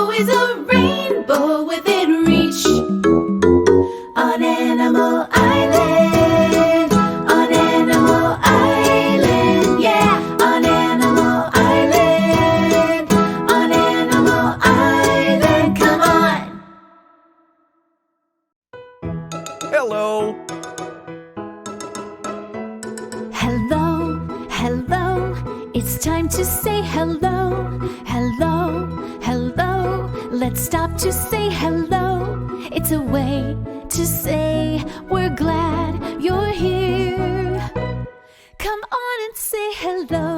always a rainbow within reach. On Animal Island, on Animal Island, yeah, on Animal Island, on Animal Island, come on. Hello. Hello, hello, it's time to say hello. Hello, hello, let's stop to say hello. It's a way to say we're glad you're here. Come on and say hello.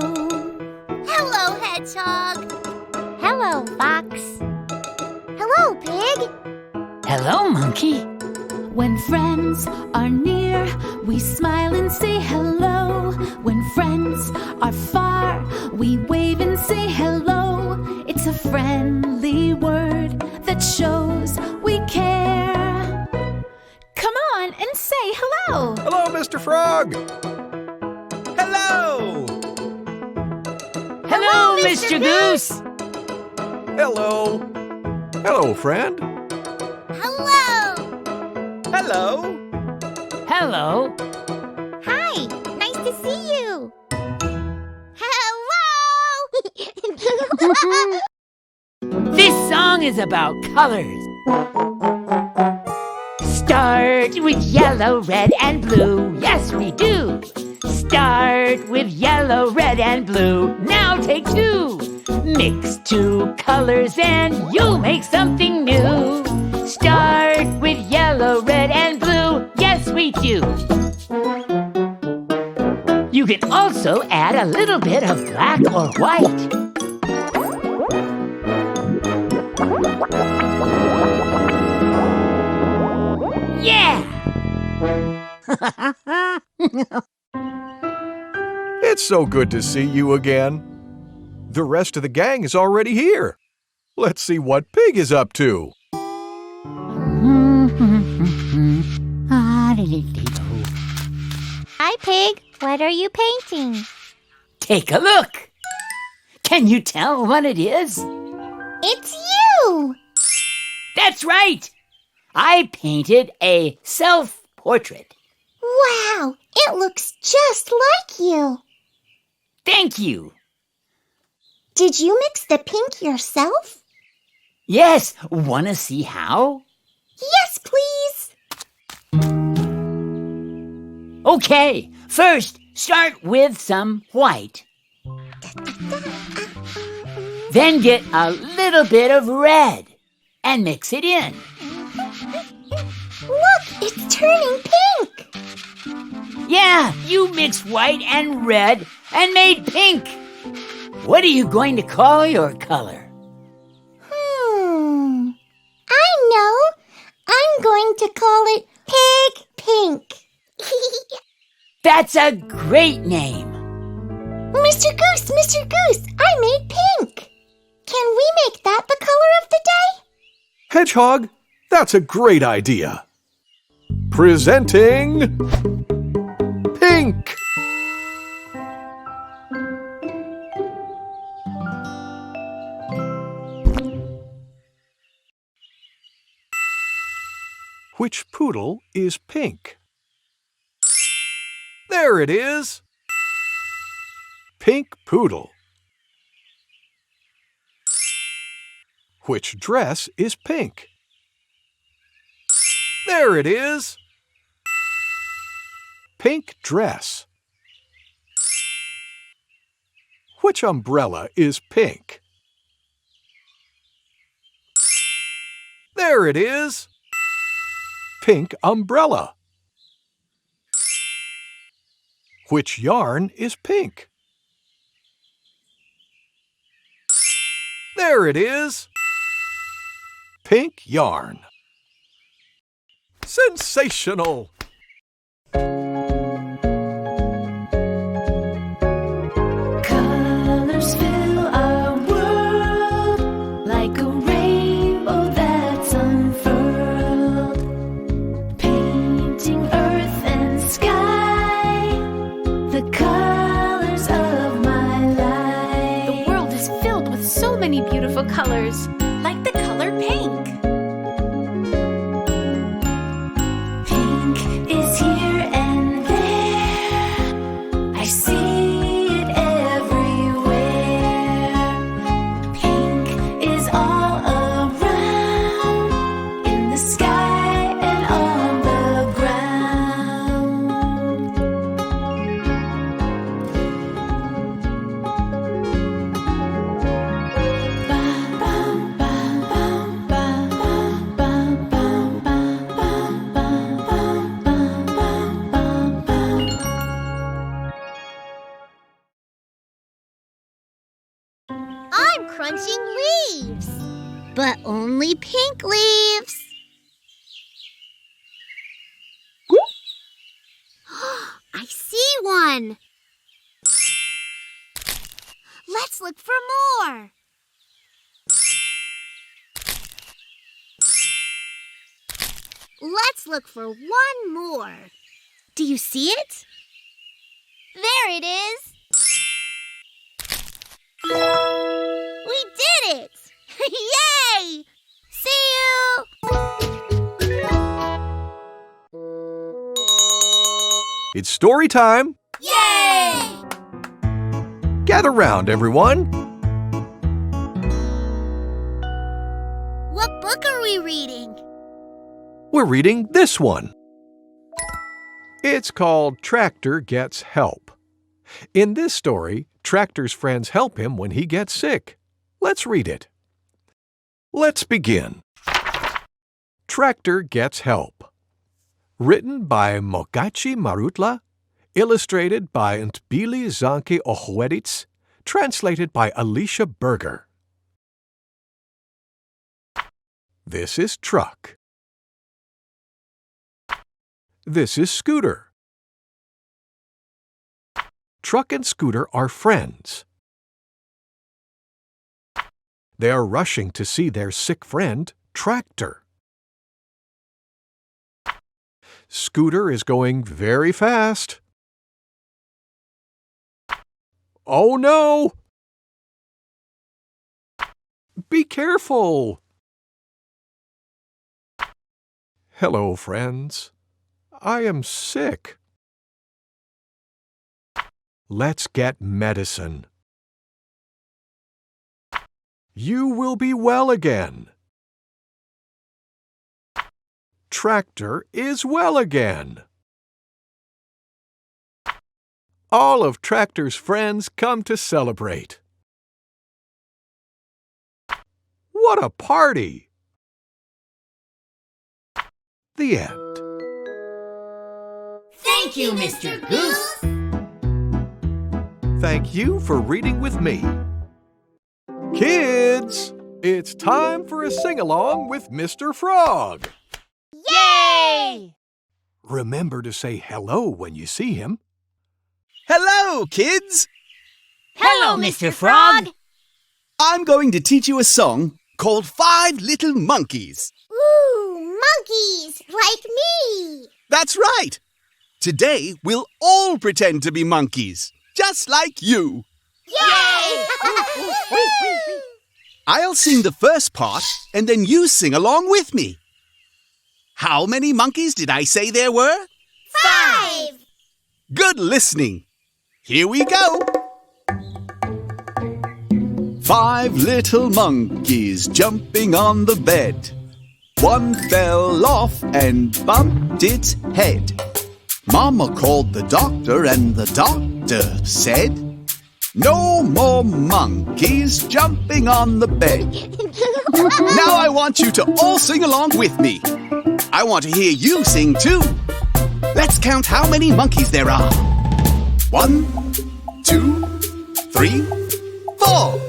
Hello, hedgehog. Hello, fox. Hello, pig. Hello, monkey. When friends are near, we smile and say hello. When friends are far, we wave and say hello. It's a friendly word that shows we care. Come on and say hello. Hello, Mr. Frog. Hello. Hello, Mr. Goose. Hello. Hello, friend. Hello. Hello. Hello. Hi, nice to see you. Hello. This song is about colors. Start with yellow, red, and blue. Yes, we do. Start with yellow, red, and blue. Now take two. Mix two colors and you'll make something new. Start with yellow, red, and blue. Yes, we do. You can also add a little bit of black or white. Yeah! It's so good to see you again. The rest of the gang is already here. Let's see what Pig is up to. Hi, pig. What are you painting? Take a look. Can you tell what it is? It's you. That's right. I painted a self-portrait. Wow, it looks just like you. Thank you. Did you mix the pink yourself? Yes, wanna see how? Yes, please. Okay, first start with some white. Then get a little bit of red and mix it in. Look, it's turning pink. Yeah, you mixed white and red and made pink. What are you going to call your color? I know. I'm going to call it Pig Pink. That's a great name. Mr. Goose, I made pink. Can we make that the color of the day? Hedgehog, that's a great idea. Presenting Pink. Which poodle is pink? There it is. Pink poodle. Which dress is pink? There it is. Pink dress. Which umbrella is pink? There it is. Pink umbrella. Which yarn is pink? There it is. Pink yarn. Sensational! Colors fill our world like a rainbow that's unfurled, painting earth and sky, the colors of my life. The world is filled with so many beautiful colors. like the color pink. Pink is here and there. I see it everywhere. Pink is all around, in the sky and on the ground. I'm crunching leaves. But only pink leaves. I see one. Let's look for more. Let's look for one more. Do you see it? There it is. We did it! Yay! See you! It's story time. Yay! Gather round, everyone. What book are we reading? We're reading this one. It's called Tractor Gets Help. In this story, Tractor's friends help him when he gets sick. Let's read it. Let's begin. Tractor Gets Help. Written by Mogachi Marutla, illustrated by Ntbili Zanke Ohweditz, translated by Alicia Berger. This is Truck. This is Scooter. Truck and Scooter are friends. They are rushing to see their sick friend, Tractor. Scooter is going very fast. Oh no! Be careful! Hello, friends. I am sick. Let's get medicine. You will be well again. Tractor is well again. All of Tractor's friends come to celebrate. What a party! The end. Thank you, Mr. Goose. Thank you for reading with me. Kids, it's time for a sing-along with Mr. Frog. Yay! Remember to say hello when you see him. Hello, kids! Hello, Mr. Frog. I'm going to teach you a song called 5 Little Monkeys. Ooh, monkeys, like me. That's right! Today, we'll all pretend to be monkeys, just like you. Yay! I'll sing the first part, and then you sing along with me. How many monkeys did I say there were? 5. Good listening. Here we go. 5 little monkeys jumping on the bed. One fell off and bumped its head. Mama called the doctor and the doctor said, "No more monkeys jumping on the bed." Now I want you to all sing along with me. I want to hear you sing too. Let's count how many monkeys there are. 1, 2, 3, 4.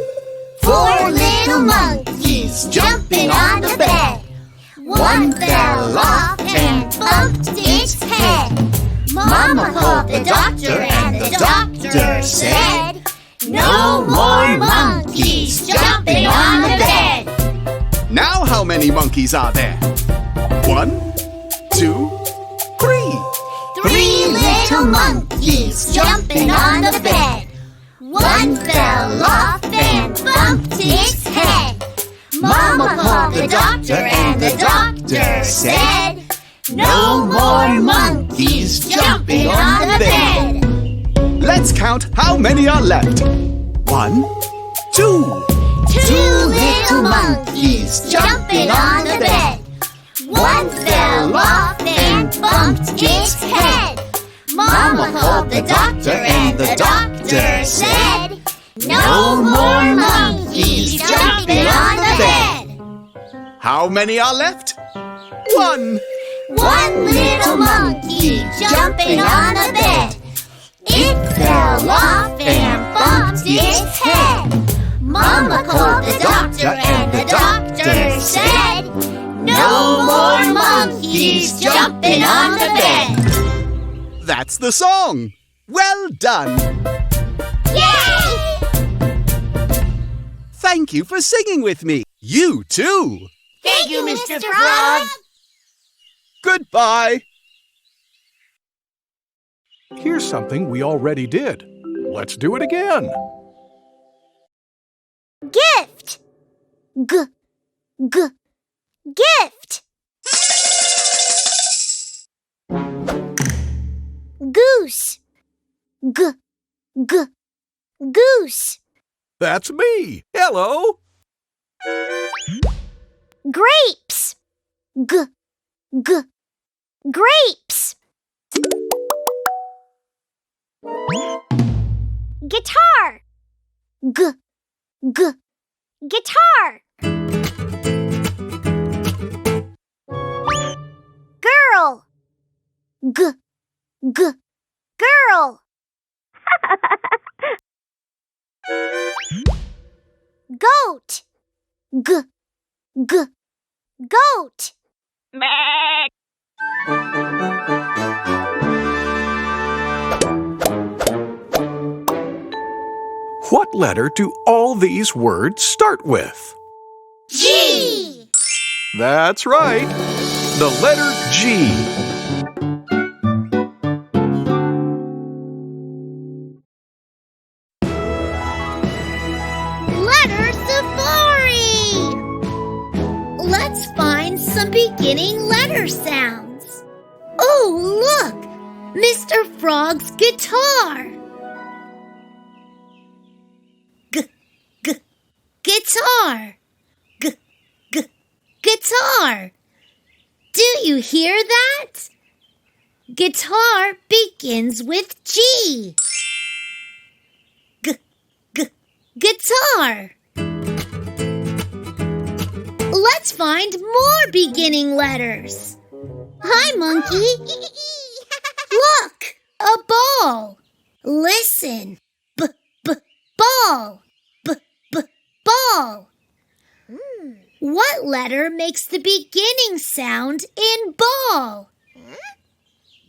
4 little monkeys jumping on the bed. One fell off and bumped its head. Mama called the doctor and the doctor said, "No more monkeys jumping on the bed." Now how many monkeys are there? 1, 2, 3. 3 little monkeys jumping on the bed. One fell off and bumped its head. Mama called the doctor and the doctor said, "No more monkeys jumping on the bed." Let's count how many are left. 1, 2. 2 little monkeys jumping on the bed. One fell off and bumped its head. Mama called the doctor and the doctor said, "No more monkeys jumping on the bed." How many are left? 1. One little monkey jumping on a bed. It fell off and bumped its head. Mama called the doctor and the doctor said, "No more monkeys jumping on the bed." That's the song. Well done. Yay! Thank you for singing with me. You too. Thank you, Mr. Frog. Goodbye. Here's something we already did. Let's do it again. Gift. Gift. Goose. Goose. That's me. Hello. Grapes. Grapes. Guitar. Guitar. Girl. Girl. Goat. Goat. What letter do all these words start with? G. That's right. The letter G. Letter safari. Let's find some beginning letter sounds. Oh, look! Mr. Frog's guitar. Guitar. Guitar. Do you hear that? Guitar begins with G. Guitar. Let's find more beginning letters. Hi, monkey. Look, a ball. Listen. Ball. Ball. What letter makes the beginning sound in ball?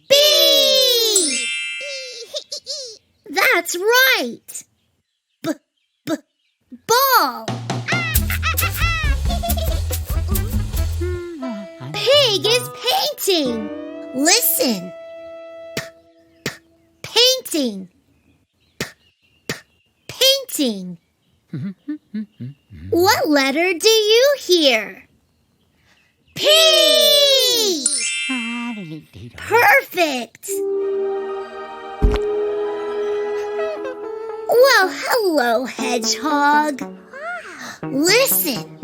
B. That's right. Ball. Pig is painting. Listen. Painting. Painting. What letter do you hear? P! Perfect! Well, hello, hedgehog. Listen.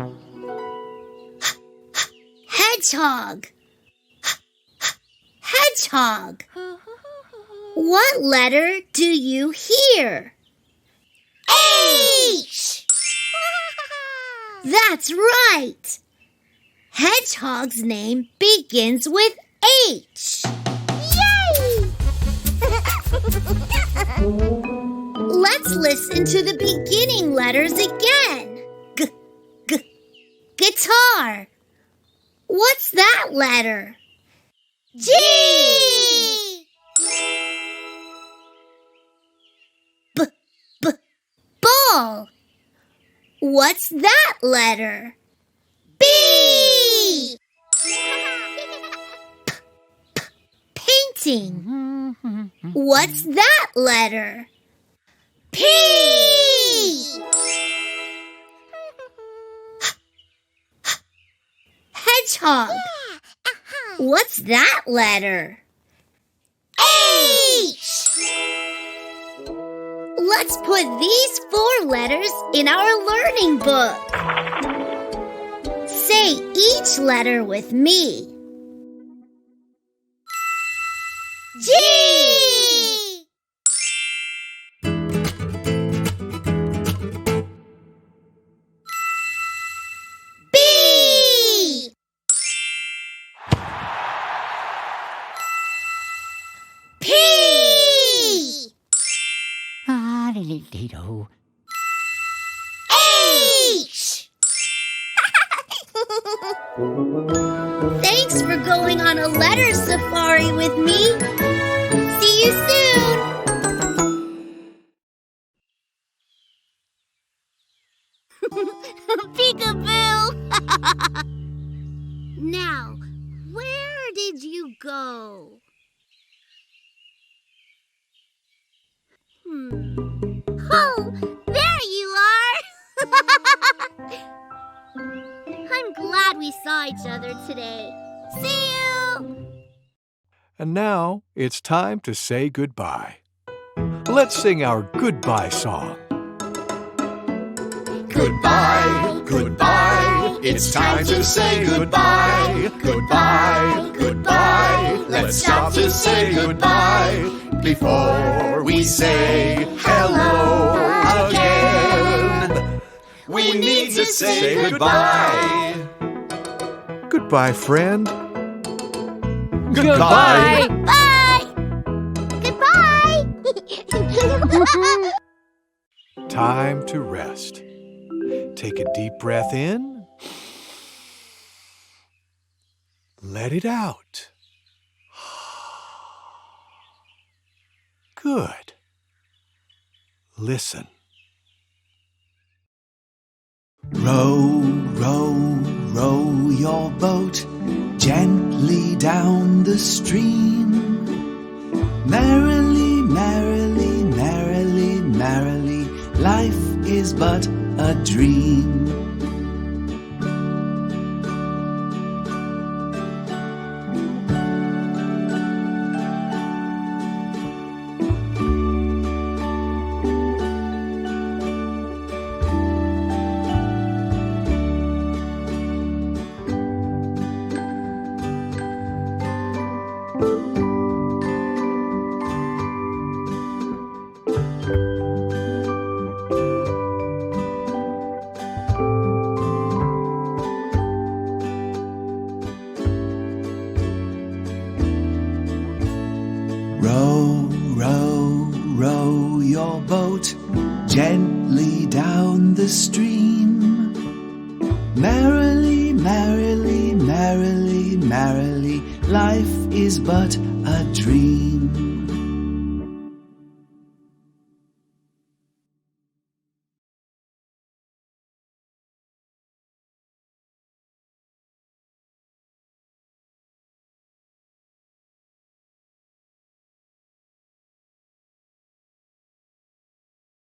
Hedgehog. Hedgehog. What letter do you hear? H! That's right! Hedgehog's name begins with H. Yay! Let's listen to the beginning letters again. Guitar. What's that letter? G! Ball. What's that letter? B! Painting. What's that letter? P! hedgehog. What's that letter? H! Let's put these 4 letters in our learning book. Say each letter with me. G! B! P! Ah-dee-dee-dee-do. H! Thanks for going on a letter safari with me. See you soon. Peekaboo! Now, where did you go? Oh, there you are! I'm glad we saw each other today. See you! And now it's time to say goodbye. Let's sing our goodbye song. Goodbye, goodbye, it's time to say goodbye. Goodbye, goodbye, let's stop to say goodbye before we say hello again. We need to say goodbye. Goodbye, friend. Goodbye. Bye! Goodbye! Time to rest. Take a deep breath in. Let it out. Good. Listen. Row, row, row your boat gently down the stream. Merrily, merrily, merrily, merrily, life is but a dream. Row, row, row your boat gently down the stream. Merrily, merrily, merrily, merrily, life is but a dream.